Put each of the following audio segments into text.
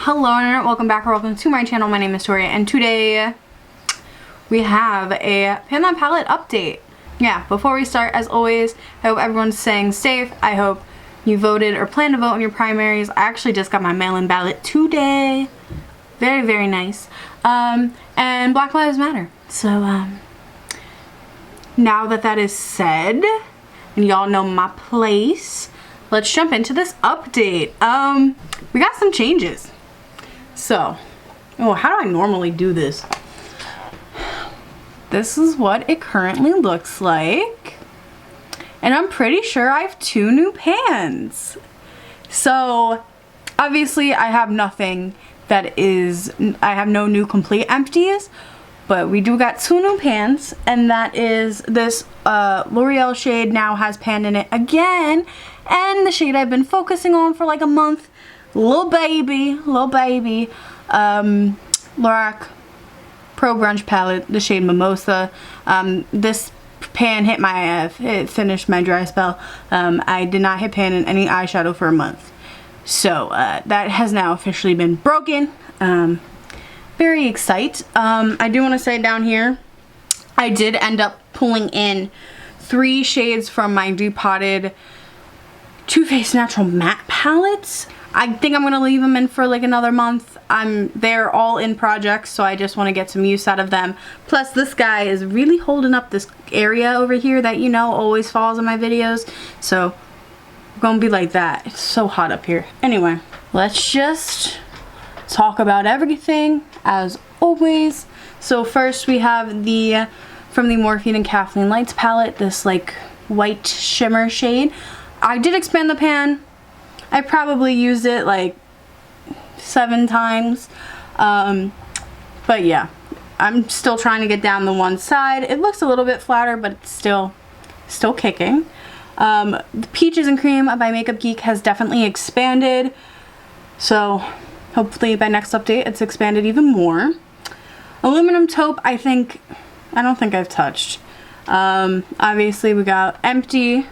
Hello Internet, welcome back or welcome to my channel. My name is Tori and today we have a Pan That Palette update. Yeah, before we start, as always, I hope everyone's staying safe. I hope you voted or plan to vote in your primaries. I actually just got my mail-in ballot today. Very, very nice. And Black Lives Matter. So now that is said, and y'all know my place, let's jump into this update. We got some changes. So, how do I normally do this? This is what it currently looks like. And I'm pretty sure I have 2 new pans. So, obviously I have nothing that is, I have no new complete empties. But we do got 2 new pans. And that is this L'Oreal shade now has pan in it again. And the shade I've been focusing on for like a month. Little baby, Lorac Pro Brunch palette, the shade Mimosa. This pan hit my, it finished my dry spell. I did not hit pan in any eyeshadow for a month. So that has now officially been broken. Very excited. I do want to say down here, I did end up pulling in 3 shades from my Depotted Too Faced Natural Matte palettes. I think I'm going to leave them in for like another month. They're all in projects, so I just want to get some use out of them. Plus, this guy is really holding up this area over here that, you know, always falls in my videos. So, I'm going to be like that. It's so hot up here. Anyway, let's just talk about everything as always. So, first we have the, from the Morphine and Kathleen Lights palette, this like white shimmer shade. I did expand the pan. I probably used it like 7 times, but yeah, I'm still trying to get down the one side. It looks a little bit flatter, but it's still kicking. The Peaches and Cream by Makeup Geek has definitely expanded, so hopefully by next update it's expanded even more. Aluminum Taupe, I don't think I've touched. Obviously we got Empty.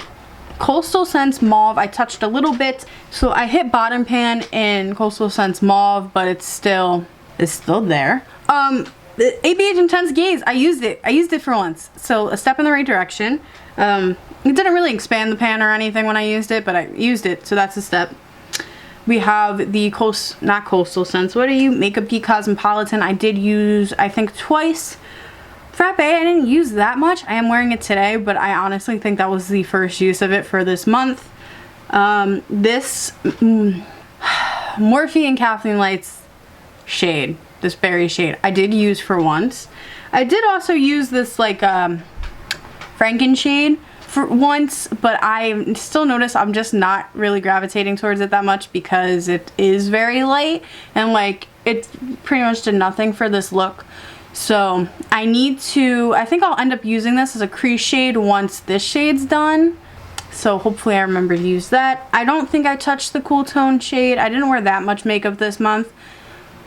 Coastal Scents Mauve, I touched a little bit. So I hit bottom pan in Coastal Scents Mauve, but it's still there. The ABH Intense Gaze, I used it for once. So a step in the right direction. It didn't really expand the pan or anything when I used it, but I used it, so that's a step. We have the not Coastal Scents, Makeup Geek Cosmopolitan. I did use, I think, twice. Frappe, I didn't use that much. I am wearing it today, but I honestly think that was the first use of it for this month. This Morphe and Kathleen Lights shade, this berry shade, I did use for once. I did also use this like Franken shade for once, but I still notice I'm just not really gravitating towards it that much because it is very light and like it pretty much did nothing for this look. So I think I'll end up using this as a crease shade once this shade's done. So hopefully I remember to use that. I don't think I touched the Cool Tone shade. I didn't wear that much makeup this month.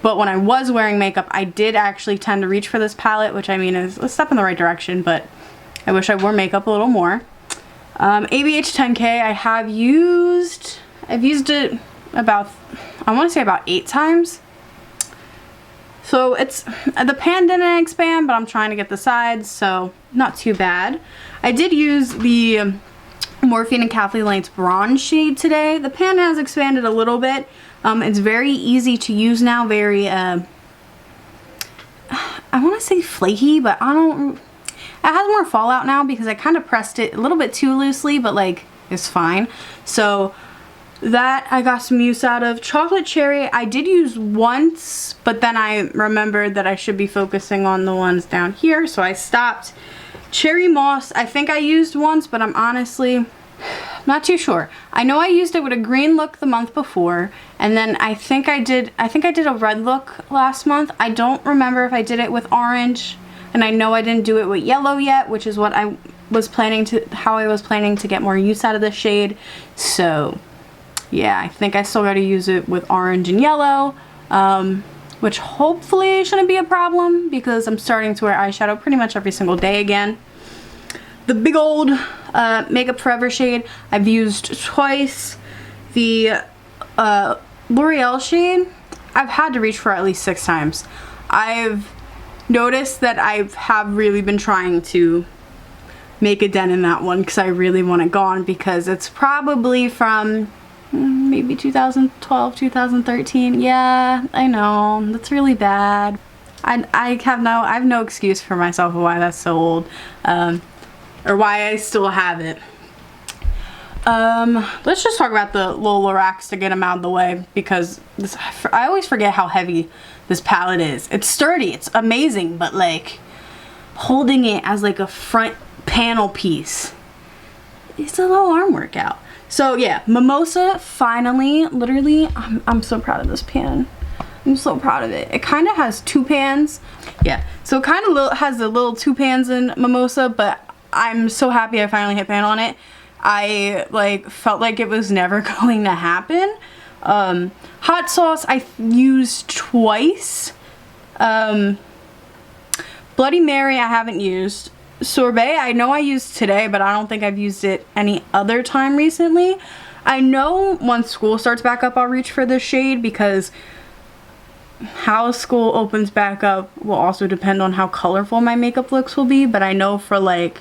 But when I was wearing makeup, I did actually tend to reach for this palette, which I mean is a step in the right direction, but I wish I wore makeup a little more. ABH 10K, I've used it about, I want to say about 8 times. So it's, the pan didn't expand, but I'm trying to get the sides, so not too bad. I did use the Morphine and Kathleen Lights Bronze shade today. The pan has expanded a little bit. It's very easy to use now, very, I want to say flaky, but it has more fallout now because I kind of pressed it a little bit too loosely, but like, it's fine. So that I got some use out of. Chocolate Cherry, I did use once, but then I remembered that I should be focusing on the ones down here, so I stopped. Cherry Moss, I think I used once, but I'm honestly not too sure. I know I used it with a green look the month before, and then I think I did a red look last month. I don't remember if I did it with orange, and I know I didn't do it with yellow yet, which is what I was planning to get more use out of this shade. So yeah, I think I still got to use it with orange and yellow, which hopefully shouldn't be a problem because I'm starting to wear eyeshadow pretty much every single day again. The big old Makeup Forever shade I've used twice. The L'Oreal shade, I've had to reach for at least 6 times. I've noticed that I have really been trying to make a dent in that one because I really want it gone, because it's probably from maybe 2012, 2013. Yeah, I know, that's really bad. I have no excuse for myself of why that's so old, or why I still have it. Let's just talk about the little racks to get them out of the way, because I always forget how heavy this palette is. It's sturdy, it's amazing, but like holding it as like a front panel piece, it's a little arm workout. So yeah, Mimosa finally, literally, I'm so proud of this pan. I'm so proud of it. It kind of has 2 pans. Yeah, so it kind of has the little 2 pans in Mimosa, but I'm so happy I finally hit pan on it. I like felt like it was never going to happen. Hot sauce I used twice. Bloody Mary I haven't used. Sorbet I know I used today, but I don't think I've used it any other time recently. I know once school starts back up I'll reach for this shade, because how school opens back up will also depend on how colorful my makeup looks will be. But I know for like,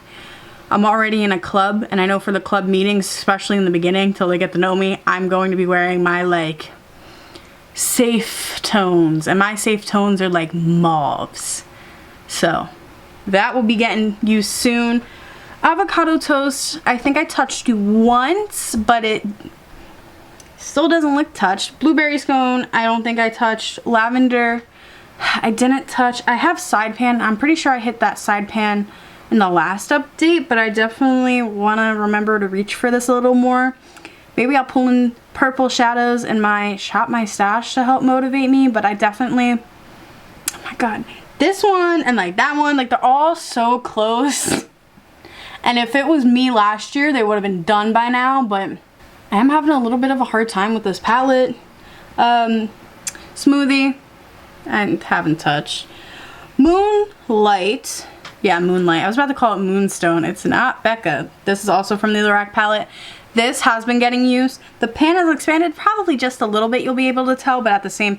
I'm already in a club, and I know for the club meetings, especially in the beginning till they get to know me, I'm going to be wearing my like safe tones, and my safe tones are like mauves. So that will be getting used soon. Avocado toast, I think I touched you once, but it still doesn't look touched. Blueberry scone, I don't think I touched. Lavender, I didn't touch. I have side pan. I'm pretty sure I hit that side pan in the last update, but I definitely want to remember to reach for this a little more. Maybe I'll pull in purple shadows in my Shop My Stash to help motivate me, but I definitely, oh my god, this one and like that one, like they're all so close. And if it was me last year, they would have been done by now, but I am having a little bit of a hard time with this palette. Smoothie, I haven't touched. Moonlight, yeah, Moonlight. I was about to call it Moonstone. It's not Becca. This is also from the Lorac palette. This has been getting used. The pan has expanded probably just a little bit, you'll be able to tell, but at the same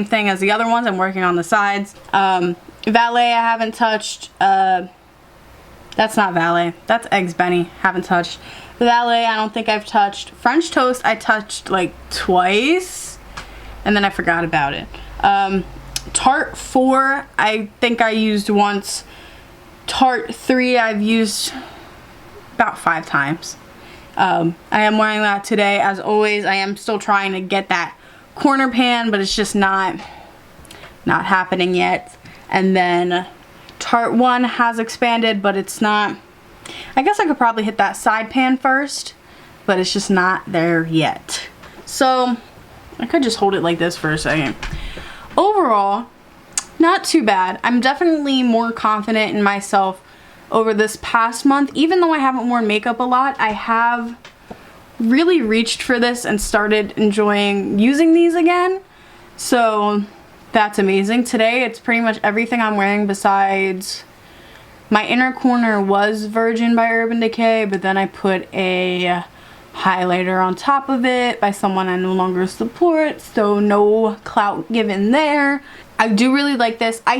thing as the other ones. I'm working on the sides. Valet I haven't touched. That's not Valet. That's Eggs Benny. Haven't touched. Valet I don't think I've touched. French toast I touched like twice, and then I forgot about it. Tarte 4 I think I used once. Tarte 3 I've used about 5 times. I am wearing that today. As always, I am still trying to get that corner pan, but it's just not happening yet. And then Tarte 1 has expanded, but it's not. I guess I could probably hit that side pan first, but it's just not there yet. So I could just hold it like this for a second. Overall, not too bad. I'm definitely more confident in myself over this past month. Even though I haven't worn makeup a lot, I have really reached for this and started enjoying using these again. So that's amazing. Today it's pretty much everything I'm wearing besides my inner corner was Virgin by Urban Decay, but then I put a highlighter on top of it by someone I no longer support, so no clout given there. I do really like this. I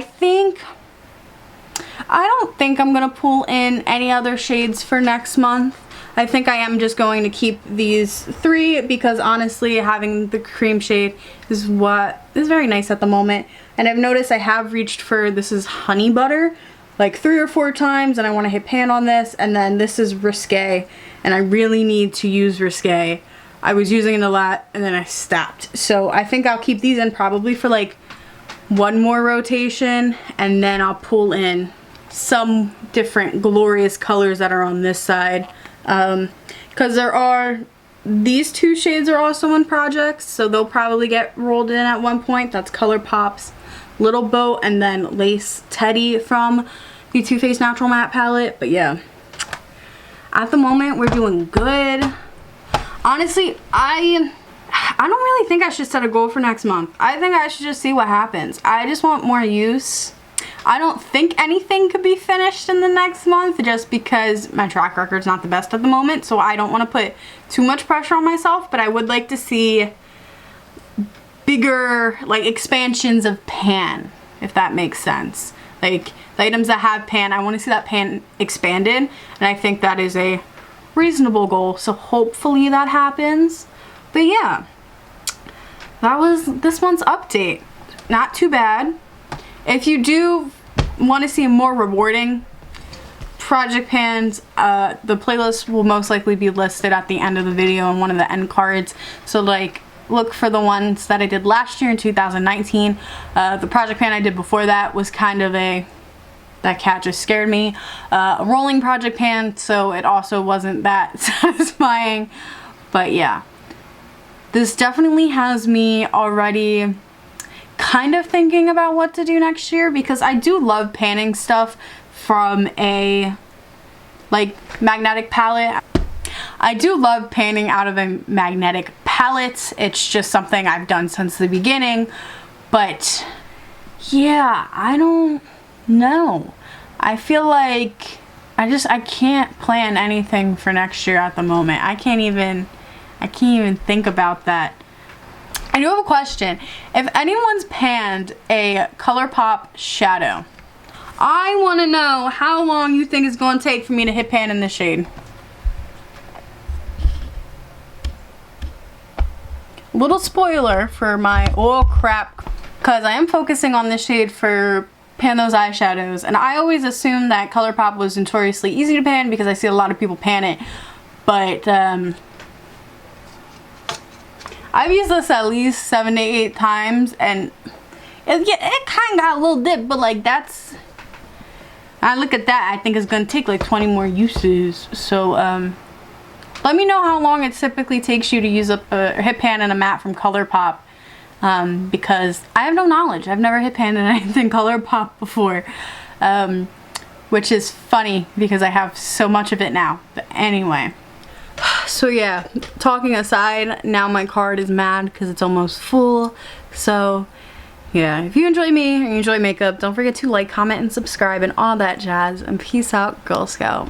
don't think I'm gonna pull in any other shades for next month. I think I am just going to keep these 3 because honestly having the cream shade is what is very nice at the moment. And I've noticed I have reached for, this is Honey Butter, like 3 or 4 times, and I want to hit pan on this. And then this is Risque, and I really need to use Risque. I was using it a lot and then I stopped. So I think I'll keep these in probably for like 1 more rotation, and then I'll pull in some different glorious colors that are on this side. Because there are, these 2 shades are also in projects, so they'll probably get rolled in at one point. That's ColourPop's Little Boat and then Lace Teddy from the Too Faced Natural Matte palette. But yeah, at the moment we're doing good. Honestly, I don't really think I should set a goal for next month. I think I should just see what happens. I just want more use. I don't think anything could be finished in the next month just because my track record's not the best at the moment, so I don't want to put too much pressure on myself, but I would like to see bigger, like, expansions of pan, if that makes sense. Like, the items that have pan, I want to see that pan expanded, and I think that is a reasonable goal, so hopefully that happens. But yeah, that was this month's update. Not too bad. If you do want to see more rewarding project pans, the playlist will most likely be listed at the end of the video on one of the end cards. So like, look for the ones that I did last year in 2019. The project pan I did before that was kind of that cat just scared me. A rolling project pan, so it also wasn't that satisfying. But yeah, this definitely has me already kind of thinking about what to do next year, because I do love panning stuff from a like magnetic palette. I do love panning out of a magnetic palette. It's just something I've done since the beginning. But yeah, I don't know. I feel like I can't plan anything for next year at the moment. I can't even think about that. I do have a question. If anyone's panned a ColourPop shadow, I want to know how long you think it's going to take for me to hit pan in this shade. Little spoiler for my, oh crap, because I am focusing on this shade for pan those eyeshadows, and I always assumed that ColourPop was notoriously easy to pan because I see a lot of people pan it, but I've used this at least 7 to 8 times, and it kind of got a little dip, but like that's, I look at that, I think it's gonna take like 20 more uses. So let me know how long it typically takes you to use up a hit pan and a matte from ColourPop, because I have no knowledge. I've never hit pan in anything ColourPop before, which is funny because I have so much of it now. But anyway, so yeah, talking aside, now my card is mad because it's almost full. So yeah, if you enjoy me and you enjoy makeup, don't forget to like, comment, and subscribe and all that jazz. And peace out, Girl Scout.